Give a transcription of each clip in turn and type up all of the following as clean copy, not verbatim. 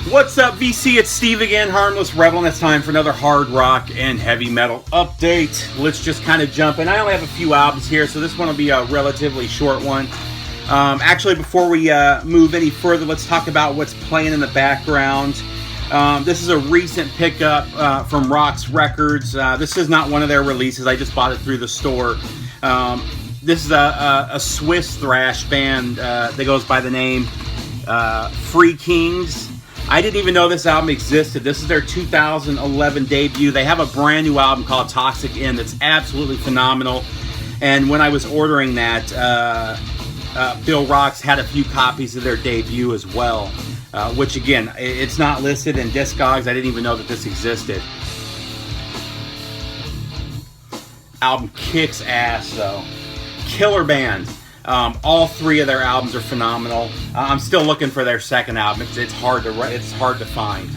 What's up, VC? It's Steve again, Harmless Rebel, and it's time for another hard rock and heavy metal update. Let's just kind of jump in. I only have a few albums here, so this one will be a relatively short one. Actually, before we move any further, let's talk about what's playing in the background. This is a recent pickup from Rox Records. This is not one of their releases. I just bought it through the store. This is a Swiss thrash band that goes by the name Free Kings. I didn't even know this album existed. This is their 2011 debut. They have a brand new album called Toxic End that's absolutely phenomenal. And when I was ordering that, Bill Rox had a few copies of their debut as well. Which again, it's not listed in Discogs. I didn't even know that this existed. Album kicks ass though. Killer band. All three of their albums are phenomenal. I'm still looking for their second album. It's hard to find.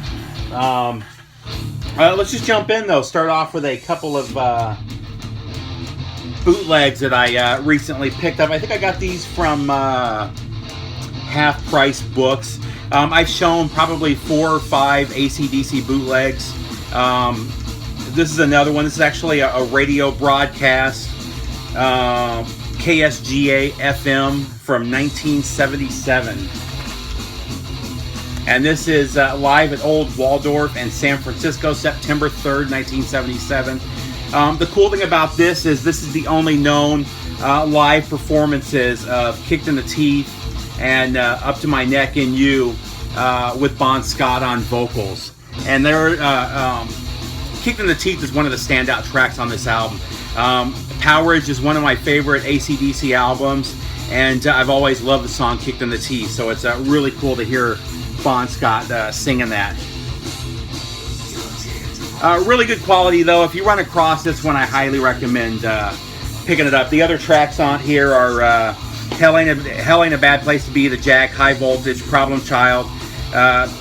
Let's just jump in though. Start off with a couple of bootlegs that I recently picked up. I think I got these from Half Price Books. I've shown probably 4 or 5 AC/DC bootlegs. This is another one. This is actually a radio broadcast. KSGA FM from 1977. And this is live at Old Waldorf in San Francisco, September 3rd, 1977. The cool thing about this is the only known live performances of Kicked in the Teeth and Up to My Neck in You with Bon Scott on vocals. And they're Kicked in the Teeth is one of the standout tracks on this album. Powerage is one of my favorite AC/DC albums, and I've always loved the song Kicked in the Teeth, so it's really cool to hear Bon Scott singing that. Really good quality though. If you run across this one, I highly recommend picking it up. The other tracks on here are Hell Ain't a Bad Place to Be, The Jack, High Voltage, Problem Child,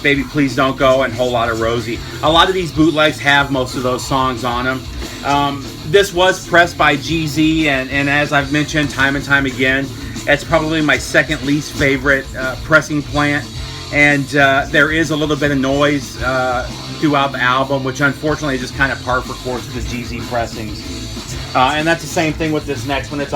Baby Please Don't Go, and Whole Lotta Rosie. A lot of these bootlegs have most of those songs on them. This was pressed by GZ, and as I've mentioned time and time again, it's probably my second least favorite pressing plant. And there is a little bit of noise throughout the album, which unfortunately is just kind of par for course with the GZ pressings. And that's the same thing with this next one. It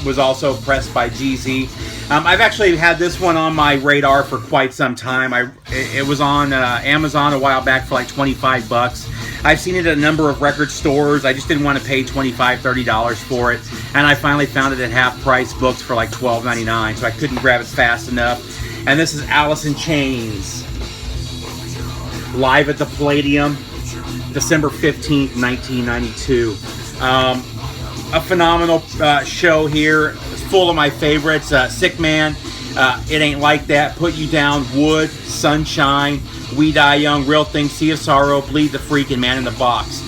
was also pressed by GZ. I've actually had this one on my radar for quite some time. It was on Amazon a while back for like $25. I've seen it at a number of record stores. I just didn't want to pay $25, $30 for it. And I finally found it at Half Price Books for like $12.99, so I couldn't grab it fast enough. And this is Alice in Chains, live at the Palladium, December 15th, 1992. A phenomenal show here. It's full of my favorites. Sick Man, It Ain't Like That, Put You Down, Wood, Sunshine, We Die Young, Real Thing, Sea of Sorrow, Bleed the Freak, and Man in the Box.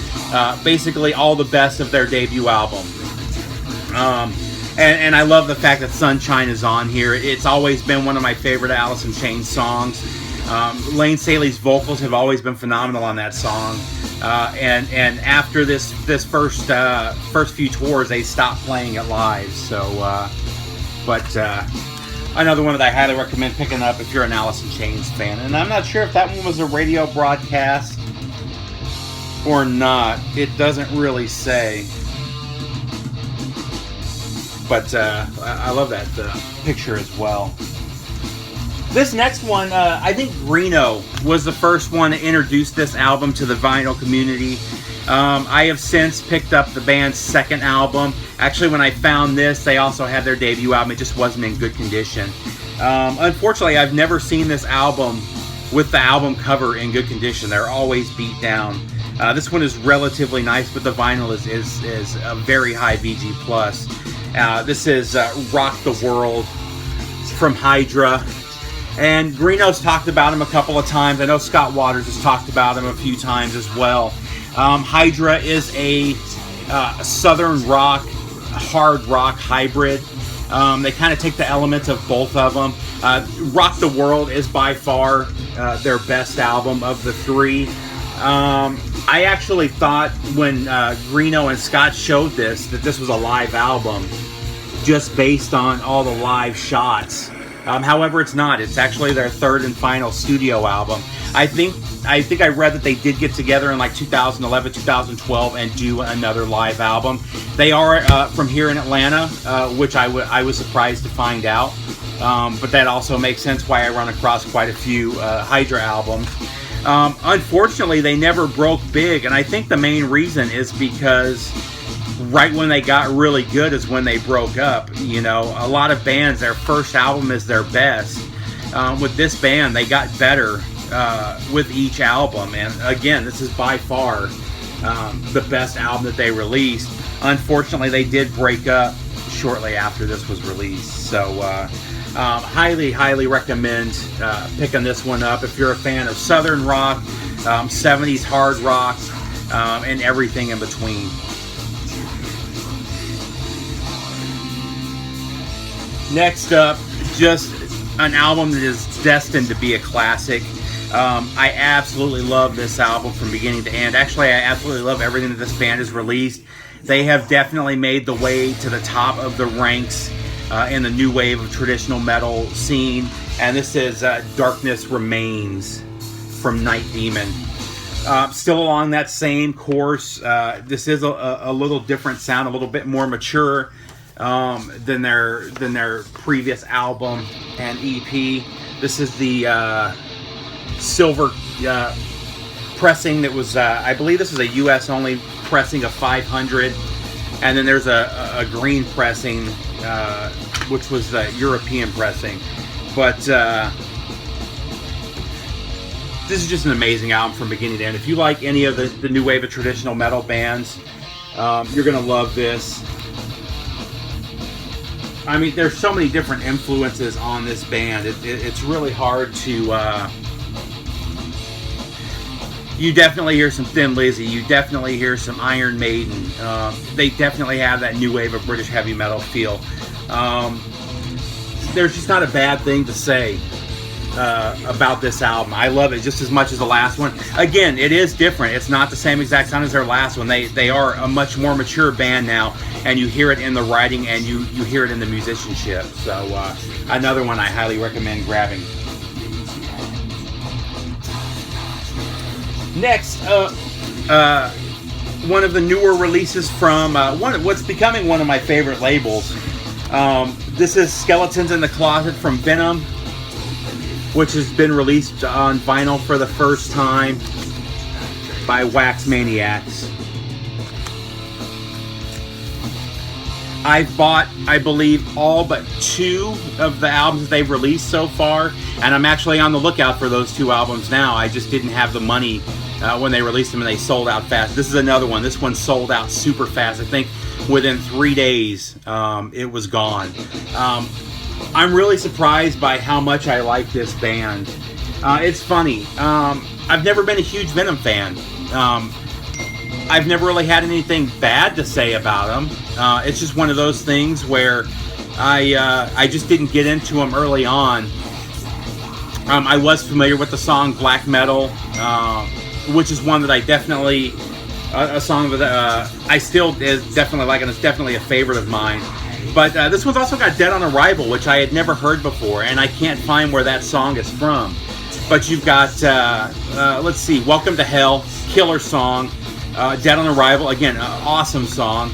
Basically all the best of their debut album. And I love the fact that Sunshine is on here. It's always been one of my favorite Alice in Chains songs. Lane Staley's vocals have always been phenomenal on that song. And after this first few tours, they stopped playing it live. So, another one that I highly recommend picking up if you're an Alice in Chains fan. And I'm not sure if that one was a radio broadcast or not. It doesn't really say. But I love that picture as well. This next one, I think Reno was the first one to introduce this album to the vinyl community. I have since picked up the band's second album. Actually, when I found this, they also had their debut album. It just wasn't in good condition. Unfortunately, I've never seen this album with the album cover in good condition. They're always beat down. This one is relatively nice, but the vinyl is a very high VG+. This is Rock the World from Hydra. And Greeno's talked about him a couple of times. I know Scott Waters has talked about him a few times as well. Hydra is a southern rock, hard rock hybrid. They kind of take the elements of both of them. Rock the World is by far their best album of the three. I actually thought when Greeno and Scott showed this, that this was a live album, just based on all the live shots. However, it's not. It's actually their third and final studio album. I think I read that they did get together in like 2011, 2012 and do another live album. They are from here in Atlanta, which I was surprised to find out. But that also makes sense why I run across quite a few Hydra albums. Unfortunately, they never broke big, and I think the main reason is because right when they got really good is when they broke up. You know, a lot of bands, their first album is their best. With this band, they got better with each album, and again, this is by far the best album that they released. Unfortunately, they did break up shortly after this was released, so highly recommend picking this one up if you're a fan of Southern rock, 70s hard rock, and everything in between. Next up, just an album that is destined to be a classic. I absolutely love this album from beginning to end. Actually, I absolutely love everything that this band has released. They have definitely made the way to the top of the ranks in the new wave of traditional metal scene. And this is Darkness Remains from Night Demon. Still along that same course. This is a little different sound, a little bit more mature than their previous album and EP. This is the silver pressing that was, I believe this is a US only pressing of 500, and then there's a green pressing, which was the European pressing. But this is just an amazing album from beginning to end. If you like any of the new wave of traditional metal bands, you're gonna love this. I mean, there's so many different influences on this band. It's really hard to... You definitely hear some Thin Lizzy. You definitely hear some Iron Maiden. They definitely have that new wave of British heavy metal feel. There's just not a bad thing to say about this album. I love it just as much as the last one. Again, it is different. It's not the same exact sound as their last one. They are a much more mature band now, and you hear it in the writing and you hear it in the musicianship. So another one I highly recommend grabbing. Next, one of the newer releases from what's becoming one of my favorite labels. This is Skeletons in the Closet from Venom, which has been released on vinyl for the first time by Wax Maniacs. I've bought, I believe, all but 2 of the albums that they've released so far, and I'm actually on the lookout for those 2 albums now. I just didn't have the money when they released them, and they sold out fast. This is another one. This one sold out super fast. I think within 3 days it was gone. I'm really surprised by how much I like this band. It's funny. I've never been a huge Venom fan. I've never really had anything bad to say about them. It's just one of those things where I just didn't get into them early on. I was familiar with the song Black Metal, which is one that I definitely, a song that I still definitely like, and it's definitely a favorite of mine. But this one's also got Dead on Arrival, which I had never heard before, and I can't find where that song is from. But you've got, let's see, Welcome to Hell, killer song. Dead on Arrival, again, awesome song.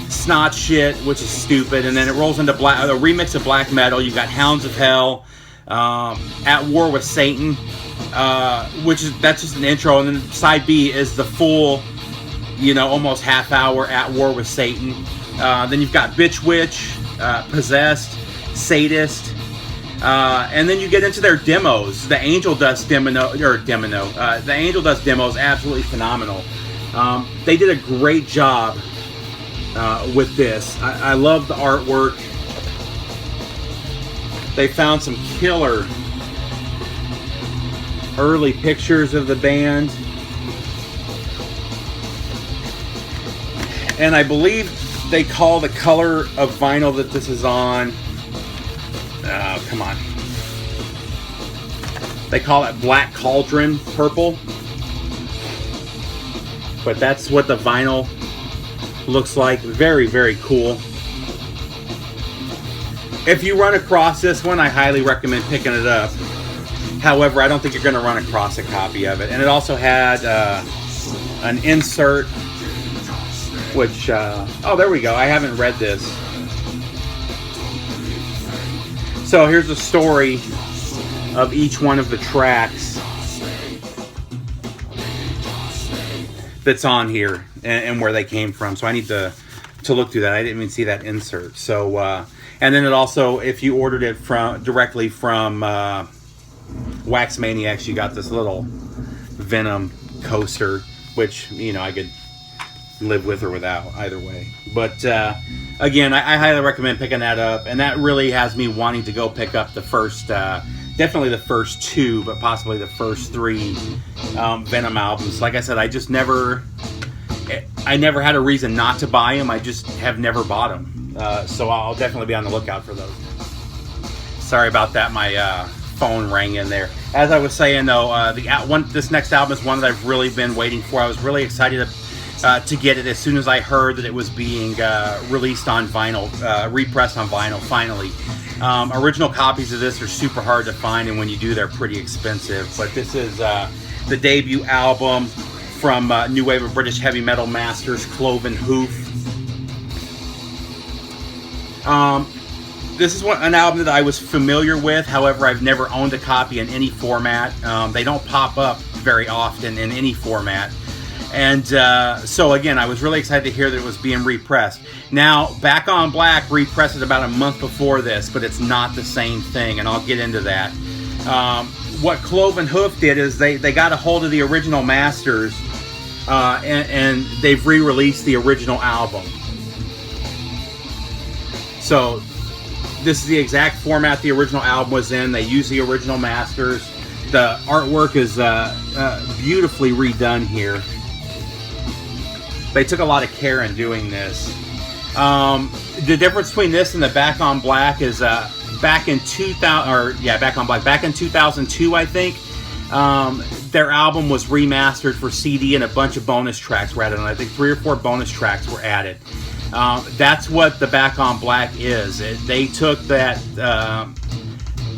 Snot Shit, which is stupid, and then it rolls into a remix of Black Metal. You've got Hounds of Hell, At War with Satan, that's just an intro, and then side B is the full, almost half hour At War with Satan. Then you've got Bitch Witch, Possessed, Sadist, and then you get into their demos. The Angel Dust demo, the Angel Dust demo is absolutely phenomenal. They did a great job with this. I love the artwork. They found some killer early pictures of the band, and I believe they call the color of vinyl that this is on, come on, they call it Black Cauldron Purple, but that's what the vinyl looks like. Very, very cool. If you run across this one, I highly recommend picking it up. However, I don't think you're going to run across a copy of it. And it also had an insert, which, oh, there we go. I haven't read this. So here's a story of each one of the tracks that's on here and where they came from. So I need to look through that. I didn't even see that insert. So, and then it also, if you ordered it directly from Wax Maniacs, you got this little Venom coaster, which, you know, I could live with or without either way. But again, I highly recommend picking that up, and that really has me wanting to go pick up the first, definitely the first two, but possibly the first three Venom albums. Like I said, I never had a reason not to buy them. I just have never bought them. So I'll definitely be on the lookout for those. Sorry about that. My phone rang in there. As I was saying, though, this next album is one that I've really been waiting for. I was really excited to get it as soon as I heard that it was being released on vinyl, repressed on vinyl, finally. Original copies of this are super hard to find, and when you do, they're pretty expensive. But this is the debut album from new wave of British heavy metal masters, Cloven Hoof. This is an album that I was familiar with. However, I've never owned a copy in any format. They don't pop up very often in any format. And so again, I was really excited to hear that it was being repressed. Now, Back on Black repressed it about a month before this, but it's not the same thing, and I'll get into that. What Cloven Hoof did is they got a hold of the original masters, and they've re-released the original album. So this is the exact format the original album was in. They use the original masters. The artwork is beautifully redone here. They took a lot of care in doing this. The difference between this and the Back on Black is back in 2002, I think. Their album was remastered for CD, and a bunch of bonus tracks were added. And I think 3 or 4 bonus tracks were added. That's what the Back on Black is. They took that.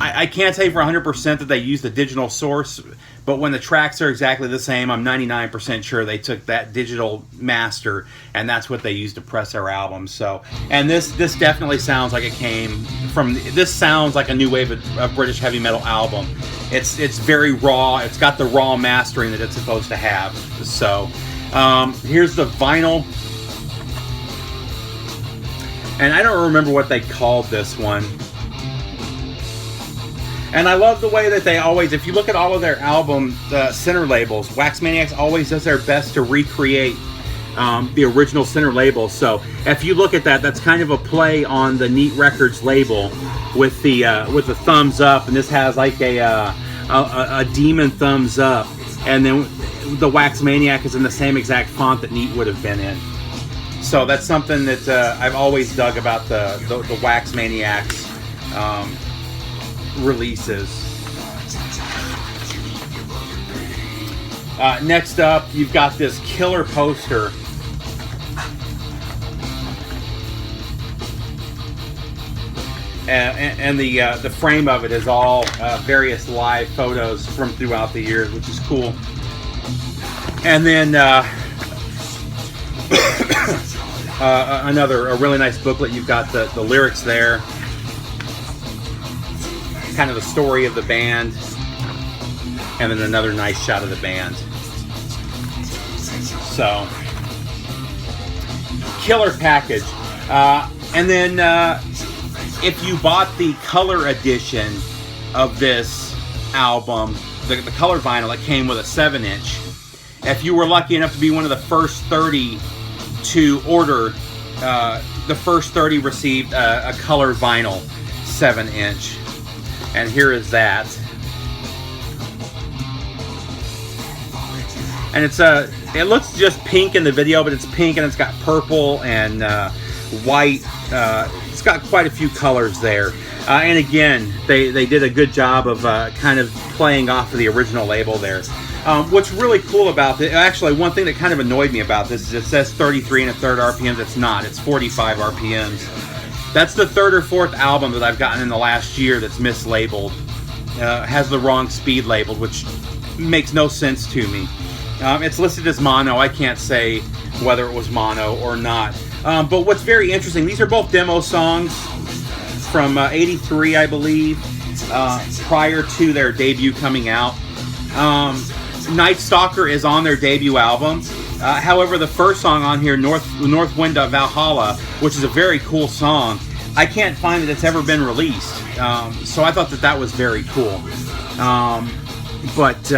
I can't say for 100% that they used the digital source, but when the tracks are exactly the same, I'm 99% sure they took that digital master, and that's what they used to press their album. So, and this definitely sounds like it came from. This sounds like a new wave of British heavy metal album. It's very raw. It's got the raw mastering that it's supposed to have. So, here's the vinyl. And I don't remember what they called this one. And I love the way that they always, if you look at all of their album center labels, Wax Maniacs always does their best to recreate the original center label. So if you look at that, that's kind of a play on the Neat Records label with the thumbs up, and this has like a demon thumbs up, and then the Wax Maniac is in the same exact font that Neat would have been in. So that's something that I've always dug about the Wax Maniacs releases. Next up, you've got this killer poster. And the frame of it is all various live photos from throughout the years, which is cool. And then a really nice booklet. You've got the lyrics there, kind of the story of the band, and then another nice shot of the band. So, killer package. And then if you bought the color edition of this album, the color vinyl, it came with a 7-inch. If you were lucky enough to be one of the first 30 to order, the first 30 received a color vinyl 7-inch. And here is that. And it looks just pink in the video, but it's pink and it's got purple and white. It's got quite a few colors there. And again, they did a good job of kind of playing off of the original label there. What's really cool about this, actually one thing that kind of annoyed me about this is it says 33 1/3 RPMs. It's not, it's 45 RPMs. That's the third or fourth album that I've gotten in the last year that's mislabeled. Has the wrong speed labeled, which makes no sense to me. It's listed as mono. I can't say whether it was mono or not. But what's very interesting, these are both demo songs from 83, I believe, prior to their debut coming out. Night Stalker is on their debut album. However, the first song on here, North Wind of Valhalla, which is a very cool song, I can't find that it's ever been released. So I thought that was very cool. But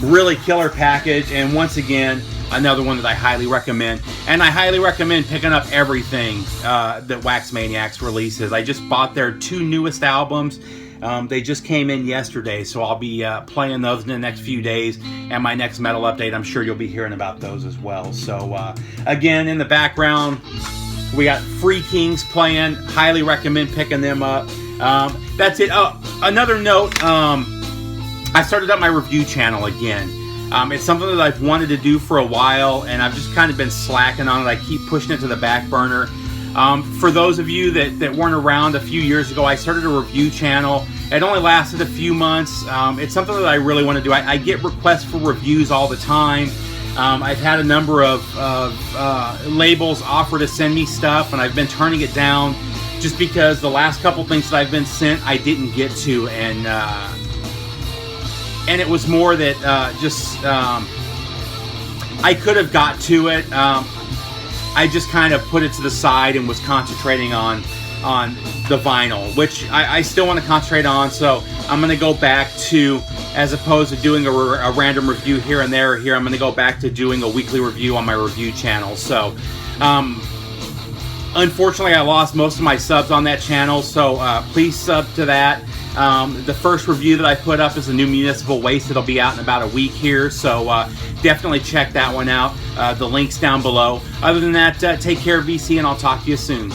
really killer package, and once again, another one that I highly recommend. And I highly recommend picking up everything that Wax Maniacs releases. I just bought their 2 newest albums. They just came in yesterday, so I'll be playing those in the next few days. And my next metal update, I'm sure you'll be hearing about those as well. So again, in the background, we got Free Kings playing. Highly recommend picking them up. That's it. Another note, I started up my review channel again. It's something that I've wanted to do for a while, and I've just kind of been slacking on it. I keep pushing it to the back burner. For those of you that weren't around a few years ago, I started a review channel. It only lasted a few months. It's something that I really want to do. I get requests for reviews all the time. I've had a number of labels offer to send me stuff, and I've been turning it down just because the last couple things that I've been sent I didn't get to, and it was more that I could have got to it. I just kind of put it to the side and was concentrating on the vinyl, which I still want to concentrate on. So I'm going to go back to, as opposed to doing a random review here and there, I'm going to go back to doing a weekly review on my review channel. So unfortunately, I lost most of my subs on that channel, so please sub to that. The first review that I put up is a new Municipal Waste. It'll be out in about a week here, so definitely check that one out. The link's down below. Other than that, take care, VC, and I'll talk to you soon.